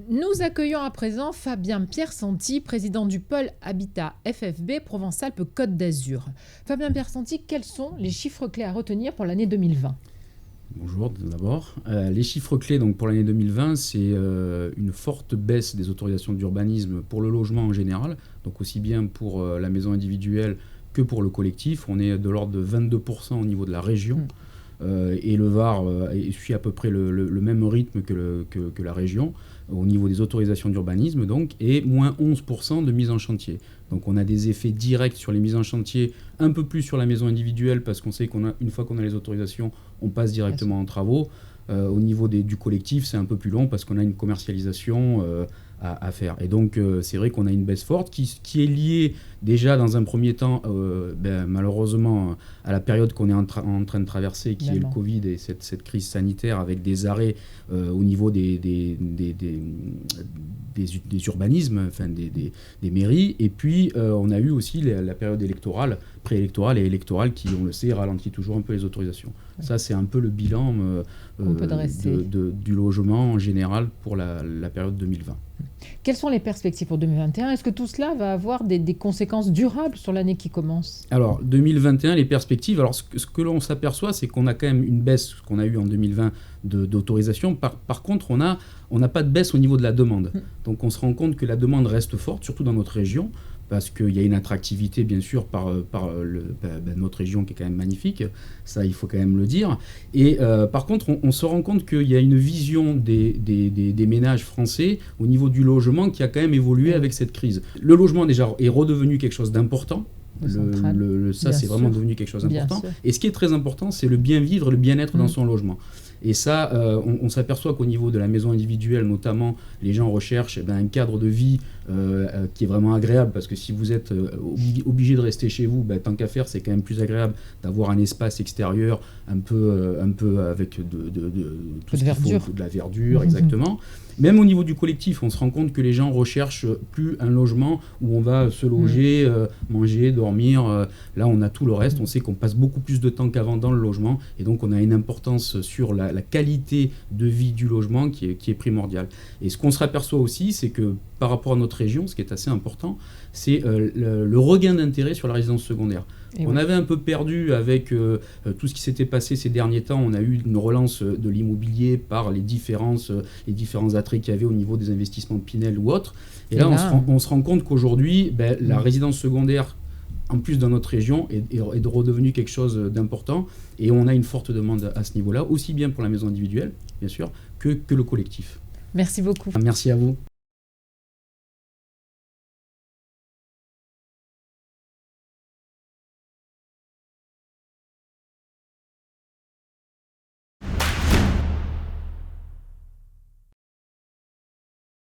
Nous accueillons à présent Fabien Piersanti, président du pôle Habitat FFB Provence-Alpes-Côte d'Azur. Fabien Piersanti, quels sont les chiffres clés à retenir pour l'année 2020 ? Bonjour d'abord. Les chiffres clés donc, pour l'année 2020, c'est une forte baisse des autorisations d'urbanisme pour le logement en général, donc aussi bien pour la maison individuelle que pour le collectif. On est de l'ordre de 22% au niveau de la région. Et le Var suit à peu près le même rythme que la région au niveau des autorisations d'urbanisme, donc, et moins 11% de mise en chantier. Donc on a des effets directs sur les mises en chantier, un peu plus sur la maison individuelle, parce qu'on sait qu'une fois qu'on a les autorisations, on passe directement en travaux. Au niveau du collectif, c'est un peu plus long parce qu'on a une commercialisation à faire. Et donc, c'est vrai qu'on a une baisse forte qui est liée déjà dans un premier temps, malheureusement, à la période qu'on est en train de traverser, qui est le Covid et cette crise sanitaire avec des arrêts au niveau des urbanismes, enfin des mairies. Et puis, on a eu aussi la période électorale, préélectorale et électorale qui, on le sait, ralentit toujours un peu les autorisations. Oui. Ça, c'est un peu le bilan du logement en général pour la période 2020. Quelles sont les perspectives pour 2021 ? Est-ce que tout cela va avoir des conséquences durables sur l'année qui commence ? Alors, 2021, les perspectives, alors ce que l'on s'aperçoit, c'est qu'on a quand même une baisse qu'on a eue en 2020 d'autorisation. Par contre, on n'a pas de baisse au niveau de la demande. Donc, on se rend compte que la demande reste forte, surtout dans notre région, parce qu'il y a une attractivité, bien sûr, par notre région qui est quand même magnifique. Ça, il faut quand même le dire. Et par contre, on se rend compte qu'il y a une vision des ménages français au niveau du logement qui a quand même évolué avec cette crise. Le logement, déjà, est redevenu quelque chose d'important. Ça, c'est vraiment devenu quelque chose d'important. Et ce qui est très important, c'est le bien-vivre, le bien-être dans son logement. Et ça, on s'aperçoit qu'au niveau de la maison individuelle, notamment, les gens recherchent un cadre de vie qui est vraiment agréable, parce que si vous êtes obligé de rester chez vous, tant qu'à faire, c'est quand même plus agréable d'avoir un espace extérieur un peu avec tout ce qu'il faut, de la verdure, exactement. Même au niveau du collectif, on se rend compte que les gens recherchent plus un logement où on va se loger, manger, dormir. Là, on a tout le reste. On sait qu'on passe beaucoup plus de temps qu'avant dans le logement. Et donc, on a une importance sur la qualité de vie du logement qui est primordiale. Et ce qu'on se aperçoit aussi, c'est que par rapport à notre région, ce qui est assez important, c'est le regain d'intérêt sur la résidence secondaire. On avait un peu perdu avec tout ce qui s'était passé ces derniers temps. On a eu une relance de l'immobilier par les différents attraits qu'il y avait au niveau des investissements de Pinel ou autres. Et là, on se rend compte qu'aujourd'hui, la résidence secondaire, en plus dans notre région, est redevenu quelque chose d'important. Et on a une forte demande à ce niveau-là, aussi bien pour la maison individuelle, bien sûr, que le collectif. Merci beaucoup. Merci à vous.